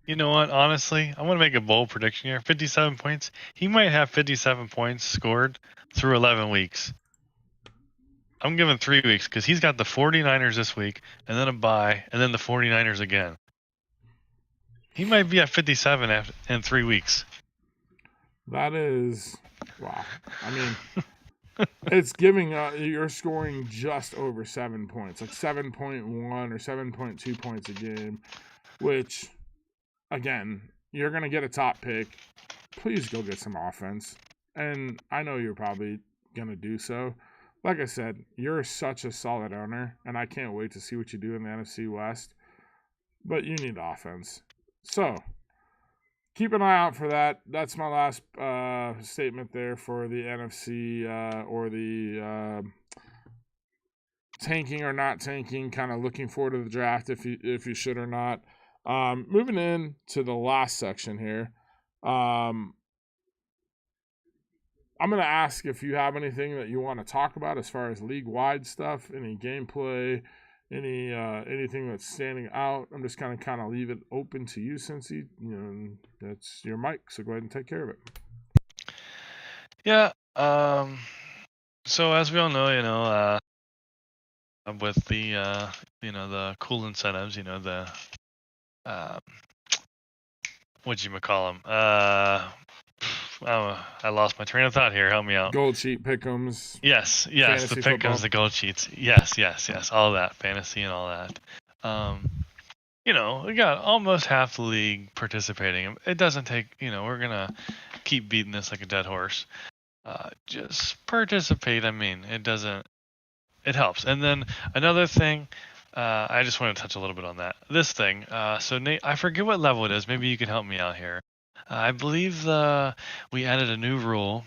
You know what? Honestly, I'm going to make a bold prediction here. 57 points. He might have 57 points scored through 11 weeks. I'm giving 3 weeks because he's got the 49ers this week and then a bye and then the 49ers again. He might be at 57 in 3 weeks. That is, wow. I mean, it's giving you're scoring just over 7 points, like 7.1 or 7.2 points a game, which, again, you're going to get a top pick. Please go get some offense. And I know you're probably going to do so. Like I said, you're such a solid owner, and I can't wait to see what you do in the NFC West. But you need offense. So, keep an eye out for that. That's my last statement there for the NFC or the tanking or not tanking, kind of looking forward to the draft if you should or not. Moving in to the last section here. I'm going to ask if you have anything that you want to talk about as far as league-wide stuff, any gameplay, anything that's standing out. I'm just kind of leave it open to you, since that's your mic, so go ahead and take care of it. Yeah. So as we all know, with the the cool incentives, the whatchamacallem, I lost my train of thought here. Help me out. Gold sheet pick'ems. Yes, the pick'ems, football. The gold sheets. Yes, all that fantasy and all that. We got almost half the league participating. It doesn't take. We're gonna keep beating this like a dead horse. Just participate. I mean, it doesn't. It helps. And then another thing. I just want to touch a little bit on that. This thing. So Nate, I forget what level it is. Maybe you can help me out here. I believe we added a new rule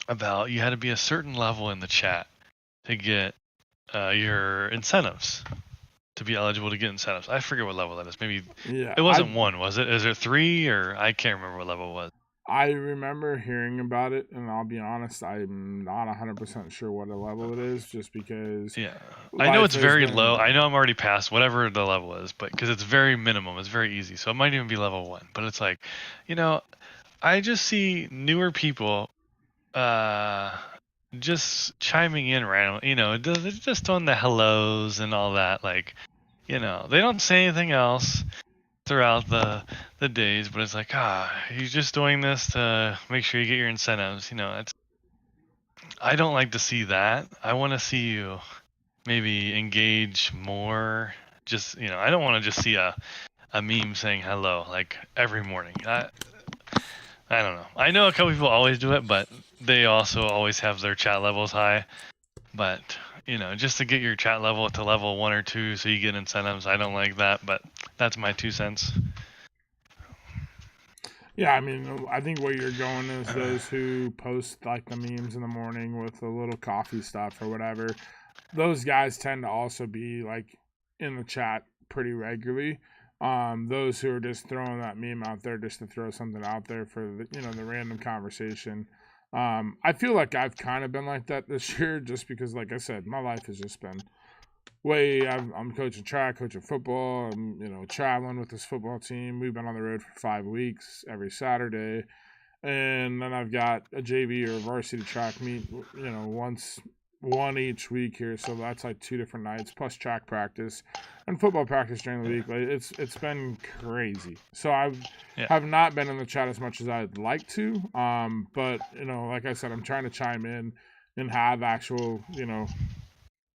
about you had to be a certain level in the chat to get your incentives, to be eligible to get incentives. I forget what level that is. Maybe it wasn't 1, was it? Is it 3, or I can't remember what level it was. I remember hearing about it, and I'll be honest, I'm not 100% sure what a level it is, just because. Yeah, I know it's very low. I know I'm already past whatever the level is, but because it's very minimum, it's very easy. So it might even be level 1. But it's like, I just see newer people just chiming in randomly. They're just doing the hellos and all that. Like, they don't say anything else throughout the days, but it's like, you're just doing this to make sure you get your incentives. I don't like to see that. I want to see you maybe engage more. Just, I don't want to just see a a meme saying hello like every morning. I don't know. I know a couple people always do it, but they also always have their chat levels high. But, just to get your chat level to level 1 or 2 so you get incentives, I don't like that, but that's my 2 cents. Yeah, I mean, I think where you're going is those who post like the memes in the morning with the little coffee stuff or whatever. Those guys tend to also be like in the chat pretty regularly. Those who are just throwing that meme out there just to throw something out there for the random conversation. I feel like I've kind of been like that this year, just because, like I said, my life has just been I'm coaching track, coaching football. I'm traveling with this football team. We've been on the road for 5 weeks every Saturday, and then I've got a JV or a varsity track meet, one each week here. So that's like 2 different nights plus track practice and football practice during the week. Like it's been crazy. So have not been in the chat as much as I'd like to. But like I said, I'm trying to chime in and have actual,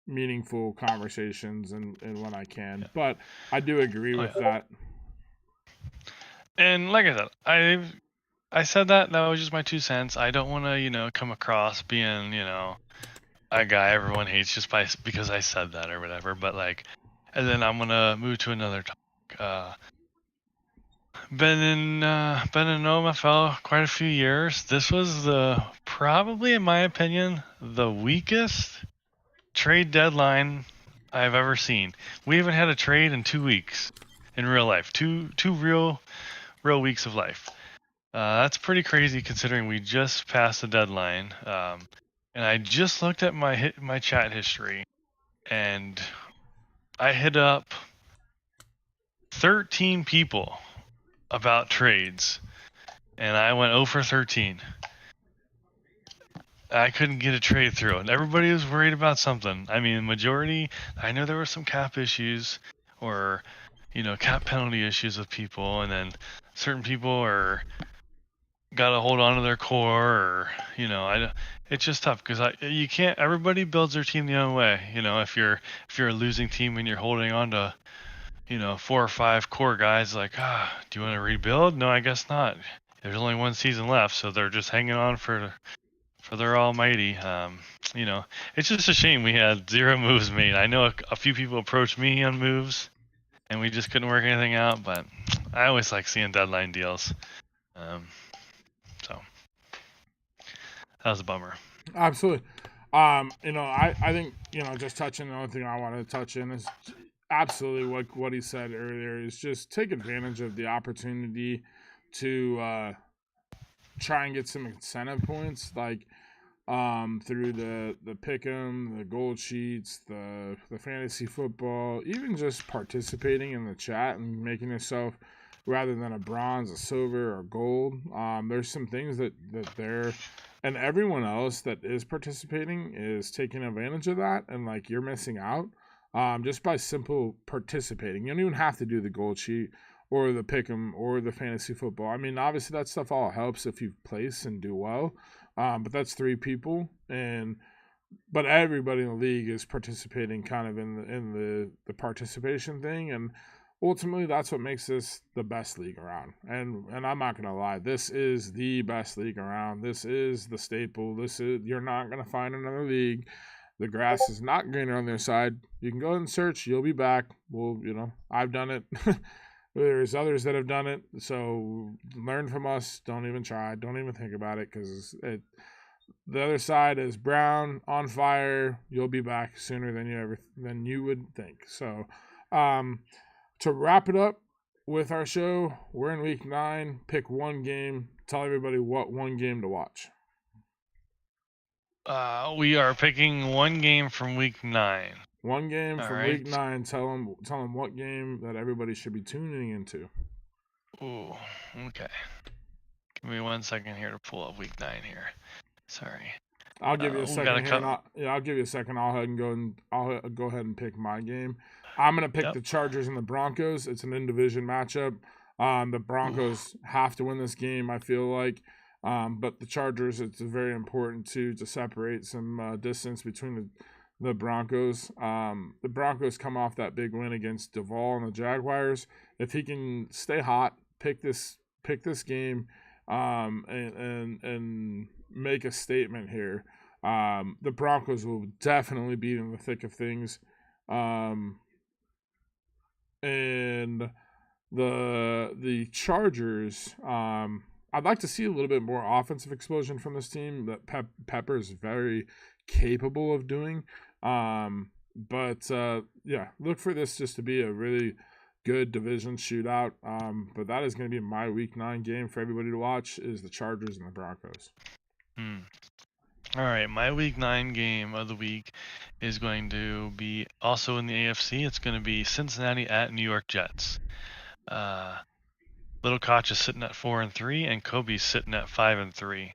meaningful conversations and when I can. But I do agree with that. And like I said, I said that was just my 2 cents. I don't want to, come across being, a guy everyone hates just because I said that or whatever. But and then I'm gonna move to another topic. Been in OMFL quite a few years. This was probably, in my opinion, the weakest trade deadline I've ever seen. We haven't had a trade in 2 weeks in real life. Two real weeks of life. That's pretty crazy considering we just passed the deadline. And I just looked at my chat history, and I hit up 13 people about trades, and I went 0 for 13. I couldn't get a trade through, and everybody was worried about something. I mean, majority, I know there were some cap issues or, cap penalty issues with people, and then certain people got to hold on to their core, or, it's just tough because you can't, everybody builds their team the own way. If you're a losing team and you're holding on to, 4 or 5 core guys, do you want to rebuild? No, I guess not. There's only 1 season left, so they're just hanging on for their almighty. It's just a shame we had 0 moves made. I know a few people approached me on moves, and we just couldn't work anything out, but I always like seeing deadline deals. So that was a bummer. Absolutely. I think, just touching, the only thing I want to touch in is absolutely what he said earlier is just take advantage of the opportunity to try and get some incentive points, through the pick'em, the gold sheets, the fantasy football, even just participating in the chat and making yourself, rather than a bronze, a silver, or gold. There's some things that they're, and everyone else that is participating is taking advantage of that, and you're missing out just by simple participating. You don't even have to do the gold sheet or the pick'em or the fantasy football. I mean, obviously that stuff all helps if you place and do well, but that's 3 people, but everybody in the league is participating kind of in the participation thing, and ultimately that's what makes this the best league around. And I'm not gonna lie, this is the best league around. This is the staple. You're not gonna find another league. The grass is not greener on their side. You can go ahead and search. You'll be back. Well, I've done it. There's others that have done it. So learn from us. Don't even try. Don't even think about it, because the other side is brown, on fire. You'll be back sooner than you would think. So to wrap it up with our show, we're in week 9. Pick 1 game. Tell everybody what 1 game to watch. We are picking 1 game from week 9. 1 game from week 9. Tell them what game that everybody should be tuning into. Ooh, okay. Give me 1 second here to pull up week 9 here. Sorry. I'll give you a second. I'll give you a second. I'll go ahead and pick my game. I'm gonna pick the Chargers and the Broncos. It's an in-division matchup. The Broncos have to win this game, I feel like. But the Chargers, it's very important to separate some distance between the Broncos. The Broncos come off that big win against Duvall and the Jaguars. If he can stay hot, pick this game, and make a statement here, the Broncos will definitely be in the thick of things. And the Chargers, I'd like to see a little bit more offensive explosion from this team that Pepper is very capable of doing. But look for this just to be a really good division shootout. But that is going to be my Week 9 game for everybody to watch, is the Chargers and the Broncos. All right, my Week 9 game of the week is going to be also in the AFC. It's going to be Cincinnati at New York Jets. Little Koch is sitting at 4-3, and Kobe's sitting at 5-3.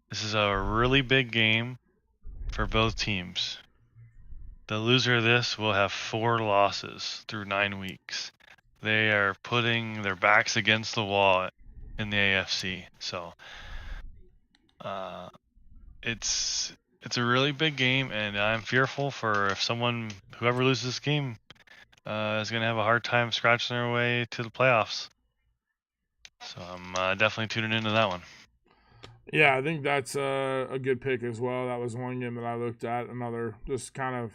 This is a really big game for both teams. The loser of this will have 4 losses through 9 weeks. They are putting their backs against the wall in the AFC. So, it's a really big game, and I'm fearful for whoever loses this game is going to have a hard time scratching their way to the playoffs. So I'm definitely tuning into that one. Yeah, I think that's a good pick as well. That was one game that I looked at. Another just kind of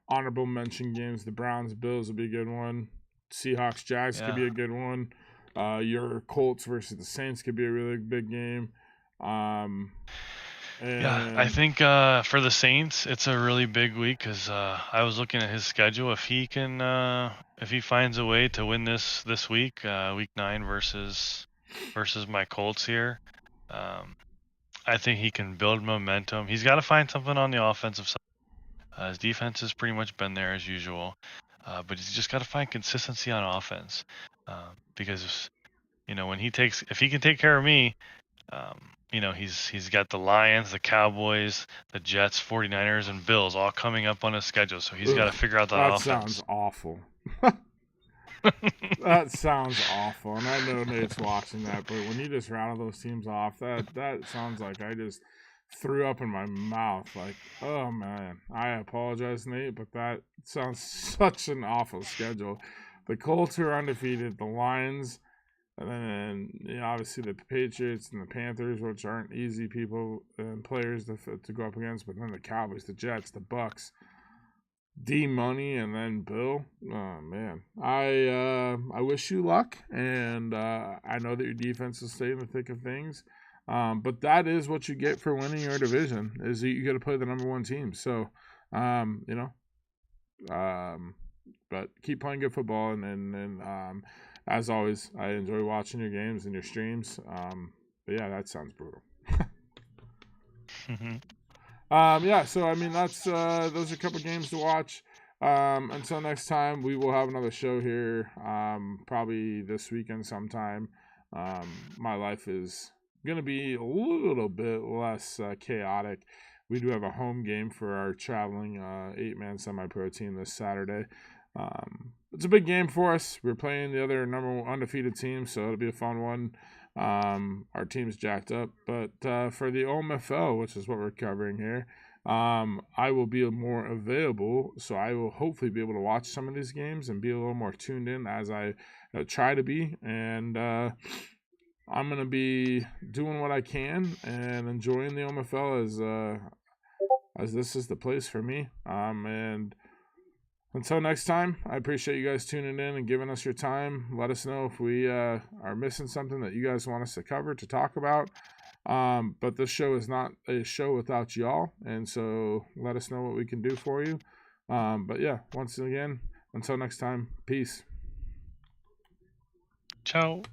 honorable mention games. The Browns-Bills would be a good one. Seahawks-Jags could be a good one. Your Colts versus the Saints could be a really big game. I think for the Saints, it's a really big week because I was looking at his schedule. If he finds a way to win this week, Week 9 versus my Colts here, I think he can build momentum. He's got to find something on the offensive side. His defense has pretty much been there as usual, but he's just got to find consistency on offense because if he can take care of me. He's got the Lions, the Cowboys, the Jets, 49ers, and Bills all coming up on his schedule, so he's got to figure out that offense. That sounds awful. That sounds awful, and I know Nate's watching that, but when you just rattle those teams off, that sounds like I just threw up in my mouth. Like, oh man, I apologize, Nate, but that sounds such an awful schedule. The Colts are undefeated, the Lions. And then, obviously the Patriots and the Panthers, which aren't easy people and players to go up against. But then the Cowboys, the Jets, the Bucks, D-Money, and then Bill. Oh, man. I wish you luck. And I know that your defense will stay in the thick of things. But that is what you get for winning your division, is that you got to play the number 1 team. So, but keep playing good football. And as always, I enjoy watching your games and your streams. But yeah, that sounds brutal. So I mean, that's those are a couple games to watch. Until next time, we will have another show here, probably this weekend sometime. My life is gonna be a little bit less chaotic. We do have a home game for our traveling 8-man semi-pro team this Saturday. It's a big game for us. We're playing the other number 1 undefeated team, so it'll be a fun one. Our team's jacked up. But for the OMFL, which is what we're covering here, I will be more available, so I will hopefully be able to watch some of these games and be a little more tuned in as I try to be. And I'm going to be doing what I can and enjoying the OMFL as this is the place for me. And until next time, I appreciate you guys tuning in and giving us your time. Let us know if we are missing something that you guys want us to cover, to talk about. But this show is not a show without y'all, and so let us know what we can do for you. But yeah, once again, until next time, peace. Ciao.